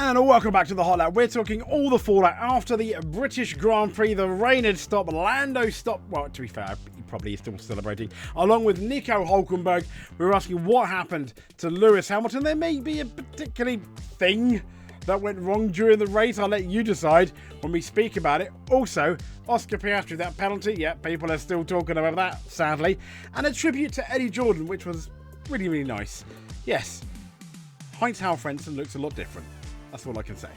And welcome back to the Hot Lap. We're talking all the fallout after the British Grand Prix. The rain had stopped, Lando stopped. Well, to be fair, he probably is still celebrating. Along with Nico Hulkenberg, we were asking what happened to Lewis Hamilton. There may be a particular thing that went wrong during the race. I'll let you decide when we speak about it. Also, Oscar Piastri, that penalty. Yeah, people are still talking about that, sadly. And a tribute to Eddie Jordan, which was really, really nice. Yes, Heinz Halfrenson looks a lot different. That's all I can say.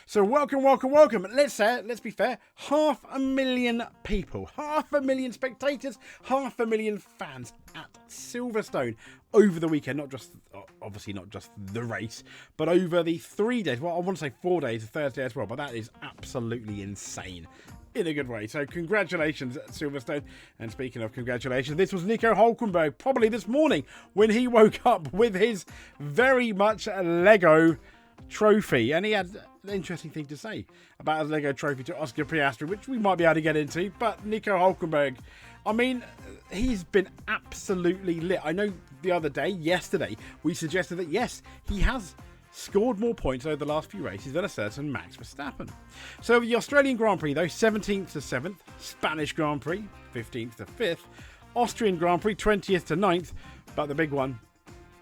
So welcome. Let's be fair. 500,000 people, 500,000 spectators, 500,000 fans at Silverstone over the weekend. Obviously not just the race, but over the 3 days. Well, I want to say 4 days, Thursday as well, but that is absolutely insane. In a good way. So congratulations at Silverstone. And speaking of congratulations, this was Nico Hulkenberg probably this morning when he woke up with his very much Lego trophy. And he had an interesting thing to say about his Lego trophy to Oscar Piastri, which we might be able to get into. But Nico Hulkenberg, I mean, he's been absolutely lit. I know the other day, yesterday, we suggested that yes, he has scored more points over the last few races than a certain Max Verstappen. So the Australian Grand Prix, though, 17th to 7th. Spanish Grand Prix, 15th to 5th. Austrian Grand Prix, 20th to 9th. But the big one,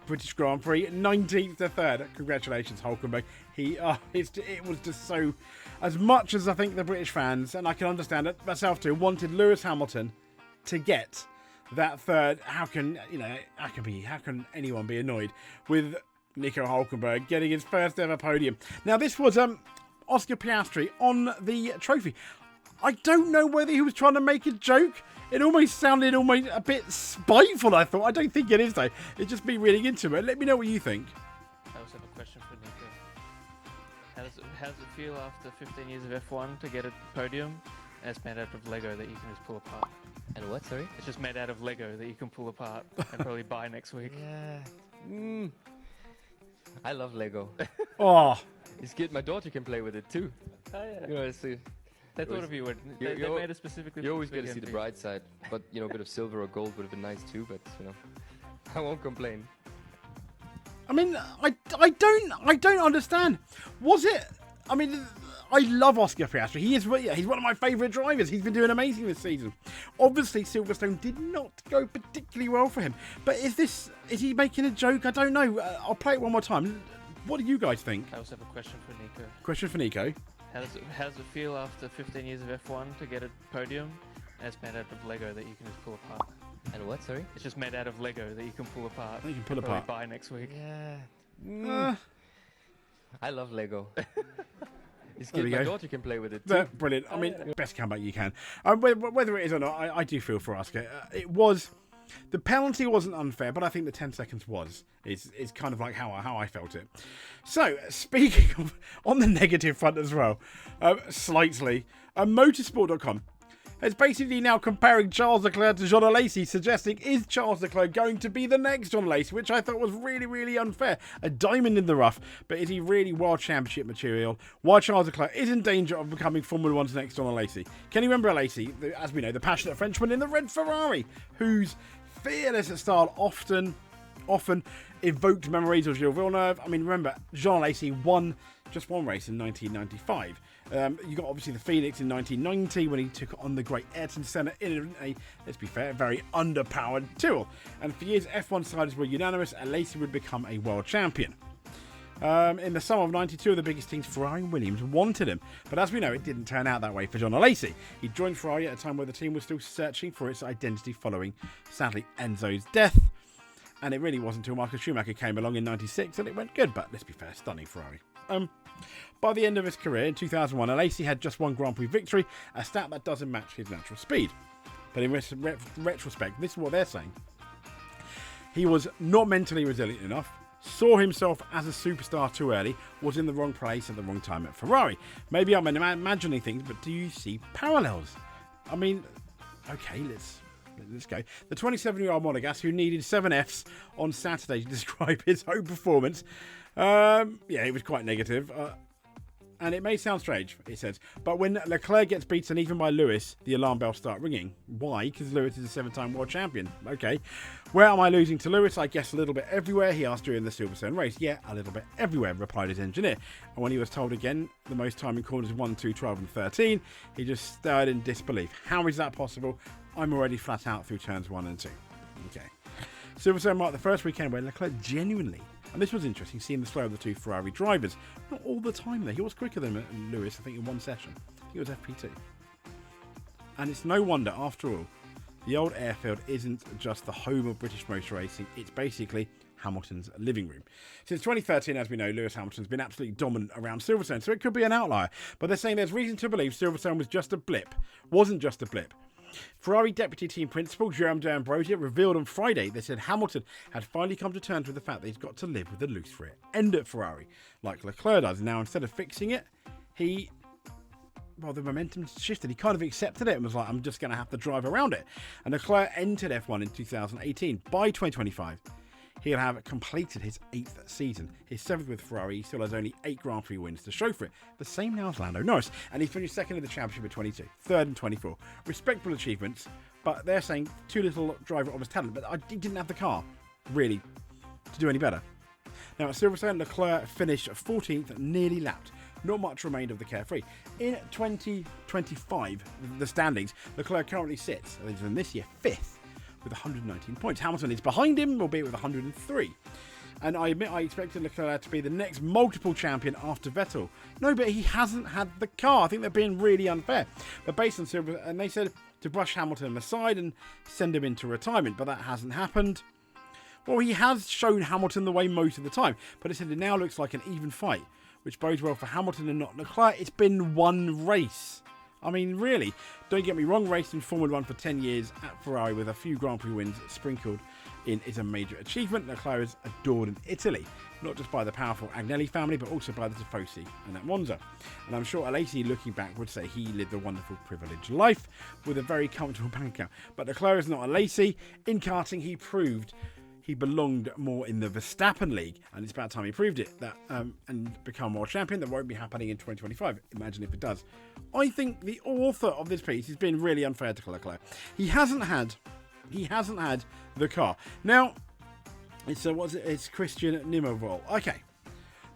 British Grand Prix, 19th to 3rd. Congratulations, Hulkenberg. It was just so, as much as I think the British fans, and I can understand it myself too, wanted Lewis Hamilton to get that third. How can anyone be annoyed with Nico Hulkenberg getting his first ever podium? Now, this was Oscar Piastri on the trophy. I don't know whether he was trying to make a joke. It almost sounded a bit spiteful, I thought. I don't think it is, though. It's just me reading into it. Let me know what you think. I also have a question for Nico. How does it feel after 15 years of F1 to get a podium and it's made out of Lego that you can just pull apart? And what, sorry? It's just made out of Lego that you can pull apart and probably buy next week. Yeah. I love Lego. Oh, It's good. My daughter can play with it too. Oh, yeah. You know, it's, They thought of you. They made it specifically. you always for got to this see the weekend. bright side. But, you know, a bit of silver or gold would have been nice too. But, you know, I won't complain. I mean, I don't understand. Was it? I mean, I love Oscar Piastri. He's one of my favourite drivers. He's been doing amazing this season. Obviously, Silverstone did not go particularly well for him. But is he making a joke? I don't know. I'll play it one more time. What do you guys think? I also have a question for Nico. Question for Nico. How does it feel after 15 years of F1 to get a podium and it's made out of Lego that you can just pull apart? And what, sorry? It's just made out of Lego that you can pull apart. You can pull and probably apart. buy next week. Yeah. I love Lego. It's There good. we My go. daughter can play with it too. Brilliant. I mean, best comeback you can. Whether it is or not, I do feel for Oscar. It was. The penalty wasn't unfair, but I think the 10 seconds was. Is kind of like how I felt it. So, speaking of, on the negative front as well, slightly, motorsport.com is basically now comparing Charles Leclerc to Jean Alesi, suggesting, is Charles Leclerc going to be the next Jean Alesi, which I thought was really, really unfair. A diamond in the rough, but is he really World Championship material? While Charles Leclerc is in danger of becoming Formula One's next Jean Alesi. Can you remember Alesi, as we know, the passionate Frenchman in the red Ferrari, whose fearless style often evoked memories of Gilles Villeneuve? I mean, remember, Jean Alesi won just one race in 1995. You got obviously the Phoenix in 1990 when he took on the great Ayrton Senna in a, let's be fair, very underpowered Tyrrell. And for years, F1 siders were unanimous. Alesi would become a world champion. In the summer of 92, the biggest teams, Ferrari and Williams, wanted him. But as we know, it didn't turn out that way for Jean Alesi. He joined Ferrari at a time where the team was still searching for its identity following, sadly, Enzo's death. And it really wasn't until Michael Schumacher came along in 96 that it went good. But let's be fair, stunning Ferrari. By the end of his career in 2001, Alesi had just one Grand Prix victory, a stat that doesn't match his natural speed. But in retrospect, this is what they're saying. He was not mentally resilient enough, saw himself as a superstar too early, was in the wrong place at the wrong time at Ferrari. Maybe I'm imagining things, but do you see parallels? I mean, okay, let's go. The 27-year-old Monegasque, who needed 7 Fs on Saturday to describe his own performance. It was quite negative. And it may sound strange, it says, but when Leclerc gets beaten even by Lewis, the alarm bells start ringing. Why? Because Lewis is a 7-time world champion. Okay. Where am I losing to Lewis? I guess a little bit everywhere, he asked during the Silverstone race. Yeah, a little bit everywhere, replied his engineer. And when he was told again, the most time in corners 1, 2, 12 and 13, he just stared in disbelief. How is that possible? I'm already flat out through turns 1 and 2. Okay. Silverstone marked the first weekend where Leclerc genuinely, and this was interesting, seeing the slow of the two Ferrari drivers. Not all the time though. He was quicker than Lewis, I think, in one session. I think it was FP2. And it's no wonder, after all, the old airfield isn't just the home of British motor racing. It's basically Hamilton's living room. Since 2013, as we know, Lewis Hamilton's been absolutely dominant around Silverstone, so it could be an outlier. But they're saying there's reason to believe Silverstone was just a blip. Wasn't just a blip. Ferrari deputy team principal Jerome D'Ambrosio revealed on Friday they said Hamilton had finally come to terms with the fact that he's got to live with a loose rear end at Ferrari, like Leclerc does. Now, instead of fixing it, the momentum shifted. He kind of accepted it and was like, I'm just going to have to drive around it. And Leclerc entered F1 in 2018. By 2025, he'll have completed his 8th season. His 7th with Ferrari. He still has only 8 Grand Prix wins to show for it. The same now as Lando Norris. And he finished 2nd in the championship at 22, 3rd in 24. Respectable achievements, but they're saying too little driver of his talent. But he didn't have the car, really, to do any better. Now at Silverstone, Leclerc finished 14th, nearly lapped. Not much remained of the carefree. In 2025, the standings, Leclerc currently sits, in this year, 5th. With 119 points. Hamilton is behind him, albeit with 103. And I admit I expected Leclerc to be the next multiple champion after Vettel. No, but he hasn't had the car. I think they're being really unfair. But based on Silver, and they said to brush Hamilton aside and send him into retirement, but that hasn't happened. Well, he has shown Hamilton the way most of the time, but it said it now looks like an even fight, which bodes well for Hamilton and not Leclerc. It's been one race. I mean, really, don't get me wrong, raced in Formula 1 for 10 years at Ferrari with a few Grand Prix wins sprinkled in is a major achievement. Leclerc is adored in Italy, not just by the powerful Agnelli family, but also by the Tifosi and at Monza. And I'm sure Alesi, looking back, would say he lived a wonderful, privileged life with a very comfortable bank account. But Leclerc is not Alesi. In karting, he proved he belonged more in the Verstappen league, and it's about time he proved it that and become world champion. That won't be happening in 2025. Imagine if it does. I think the author of this piece has been really unfair to Leclerc. He hasn't had the car. Now, it's Christian Nimmervoll. Okay.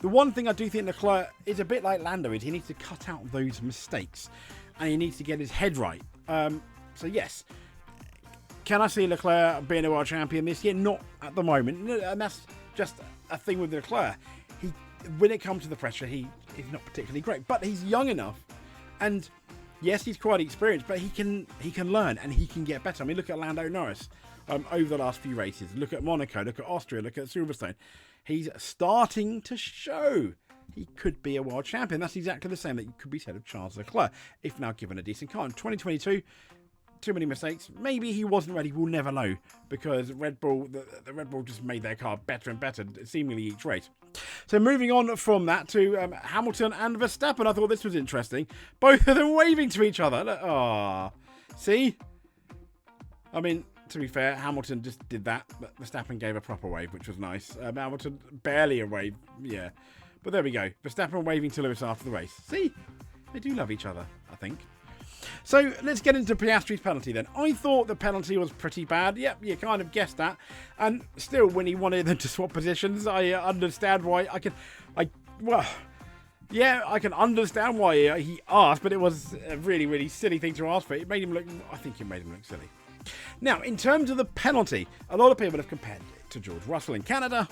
The one thing I do think Leclerc is a bit like Lando is he needs to cut out those mistakes, and he needs to get his head right. So yes. Can I see Leclerc being a world champion this year? Not at the moment. And that's just a thing with Leclerc. When it comes to the pressure, he's not particularly great. But he's young enough. And yes, he's quite experienced, but he can learn and he can get better. I mean, look at Lando Norris over the last few races. Look at Monaco, look at Austria, look at Silverstone. He's starting to show he could be a world champion. That's exactly the same that could be said of Charles Leclerc, if now given a decent car. In 2022, too many mistakes. Maybe he wasn't ready. We'll never know because Red Bull, the Red Bull just made their car better and better, seemingly each race. So moving on from that to Hamilton and Verstappen, I thought this was interesting. Both of them waving to each other. Ah, see? I mean, to be fair, Hamilton just did that, but Verstappen gave a proper wave, which was nice. Hamilton barely a wave, yeah. But there we go. Verstappen waving to Lewis after the race. See? They do love each other, I think. So let's get into Piastri's penalty then. I thought the penalty was pretty bad. Yep, you kind of guessed that. And still, when he wanted them to swap positions, I understand why. I can understand why he asked, but it was a really, really silly thing to ask for. I think it made him look silly. Now, in terms of the penalty, a lot of people have compared it to George Russell in Canada.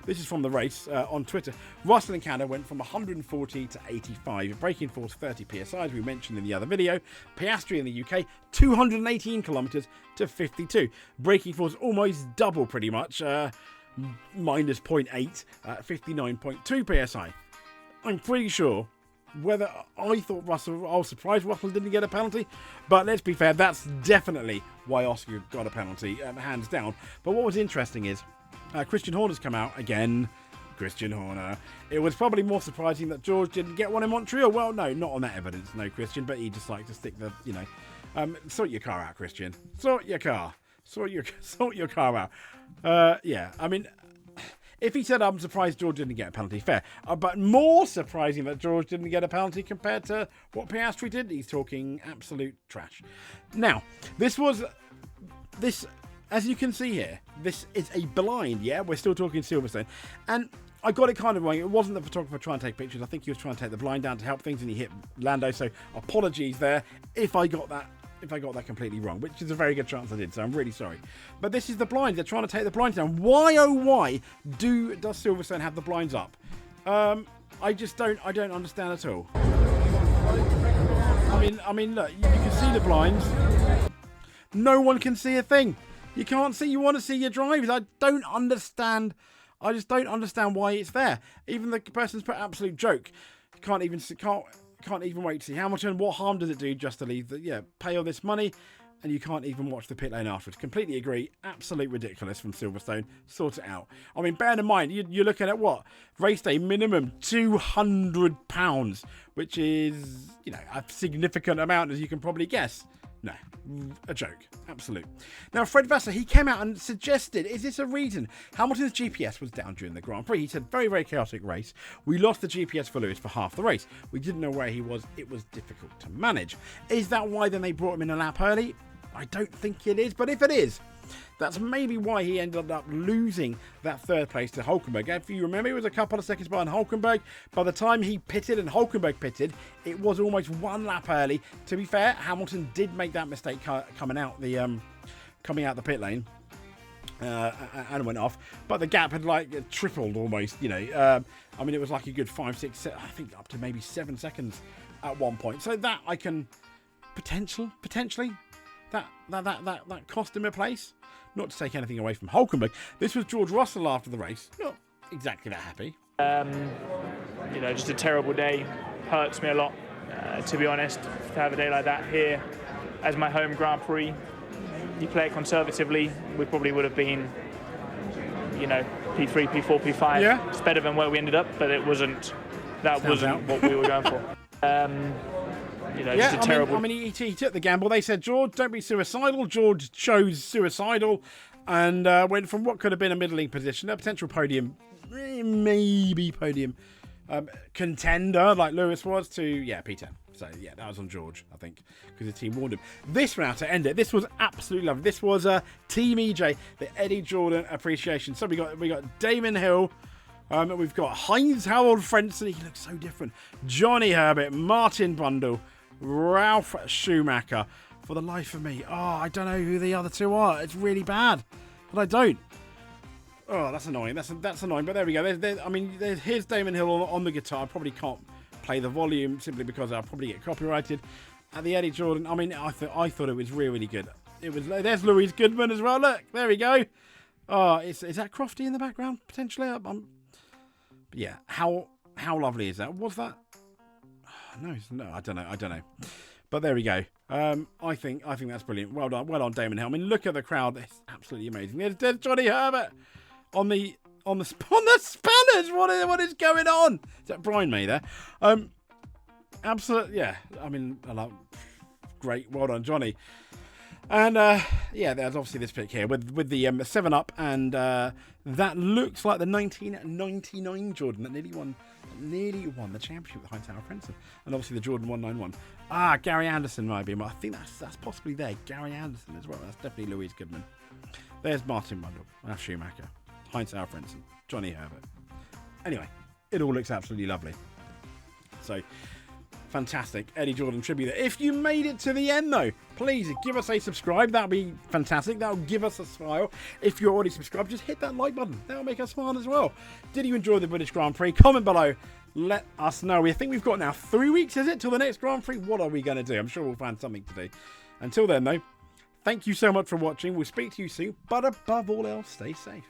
This is from the race on Twitter. Russell in Canada went from 140 to 85, braking force 30 psi, as we mentioned in the other video. Piastri in the UK, 218 kilometers to 52. Braking force almost double, pretty much, minus 0.8, 59.2 psi. I'm pretty sure whether I was surprised Russell didn't get a penalty, but let's be fair, that's definitely why Oscar got a penalty, hands down. But what was interesting is, Christian Horner's come out again. Christian Horner. It was probably more surprising that George didn't get one in Montreal. Well, no, not on that evidence, no, Christian. But he just liked to stick the, sort your car out, Christian. Sort your car. Sort your car out. Yeah, I mean, If he said, I'm surprised George didn't get a penalty, fair. But more surprising that George didn't get a penalty compared to what Piastri did. He's talking absolute trash. Now, this, as you can see here, this is a blind, yeah? We're still talking Silverstone. And I got it kind of wrong. It wasn't the photographer trying to take pictures. I think he was trying to take the blind down to help things, and he hit Lando. So apologies there if I got that completely wrong, which is a very good chance I did. So I'm really sorry. But this is the blind. They're trying to take the blinds down. Why oh why does Silverstone have the blinds up? I don't understand at all. I mean, look, you can see the blinds. No one can see a thing. You can't see. You want to see your drivers. I don't understand. I just don't understand why it's there. Even the person's put absolute joke. Can't even wait to see Hamilton. What harm does it do just to leave pay all this money and you can't even watch the pit lane afterwards? Completely agree. Absolute ridiculous from Silverstone. Sort it out. I mean, bearing in mind, you're looking at what? Race day minimum £200, which is, a significant amount, as you can probably guess. No, a joke. Absolute. Now, Fred Vassar, he came out and suggested, is this a reason? Hamilton's GPS was down during the Grand Prix. He said, very, very chaotic race. We lost the GPS for Lewis for half the race. We didn't know where he was. It was difficult to manage. Is that why then they brought him in a lap early? I don't think it is, but if it is, that's maybe why he ended up losing that third place to Hulkenberg. If you remember, he was a couple of seconds behind Hulkenberg. By the time he pitted and Hulkenberg pitted, it was almost one lap early. To be fair, Hamilton did make that mistake coming out the pit lane and went off. But the gap had tripled almost. I mean, it was like a good 5, 6, I think up to maybe 7 seconds at one point. So that I can potentially. That cost him a place. Not to take anything away from Hulkenberg. This was George Russell after the race. Not exactly that happy. Just a terrible day. Hurts me a lot, to be honest, to have a day like that here as my home Grand Prix. You play it conservatively, we probably would have been, P3, P4, P5. Yeah. It's better than where we ended up, but it wasn't. That wasn't what we were going for. Just a terrible. He took the gamble. They said, George, don't be suicidal. George chose suicidal and went from what could have been a middling position, a potential podium, maybe podium contender like Lewis was, to, P10. So, that was on George, I think, because the team warned him. This round to end it. This was absolutely lovely. This was Team EJ, the Eddie Jordan appreciation. So we got Damon Hill. We've got Heinz Harold Frentzen. He looks so different. Johnny Herbert, Martin Bundle, Ralph Schumacher. For the life of me, I don't know who the other two are. It's really bad, but I don't. Oh, that's annoying. That's annoying. But there we go. Here's Damon Hill on the guitar. I probably can't play the volume simply because I'll probably get copyrighted. At the Eddie Jordan, I thought it was really, really good. There's Louise Goodman as well. Look, there we go. Oh, is that Crofty in the background potentially? Yeah, how lovely is that? Was that? No, I don't know. But there we go. I think that's brilliant. Well done, Damon Hill. I mean, look at the crowd. It's absolutely amazing. There's Johnny Herbert on the spanners. What is going on? Is that Brian May there? Absolutely. Yeah. I mean, great. Well done, Johnny. And there's obviously this pick here with the 7-Up, and that looks like the 1999 Jordan that nearly won the championship with Heinz Howard Frentzen, and obviously the Jordan 191. Gary Anderson might be. I think that's possibly there. Gary Anderson as well. That's definitely Louise Goodman. There's Martin Bundle, Ralf Schumacher, Heinz Howard Frentzen, Johnny Herbert. Anyway, it all looks absolutely lovely. So. Fantastic Eddie Jordan tribute there. If you made it to the end though, please give us a subscribe. That'll be fantastic. That'll give us a smile. If you're already subscribed, just hit that like button. That'll make us smile as well. Did you enjoy the British Grand Prix? Comment below. Let us know. We think we've got now 3 weeks, is it, till the next Grand Prix? What are we going to do? I'm sure we'll find something to do. Until then though, thank you so much for watching. We'll speak to you soon. But above all else, stay safe.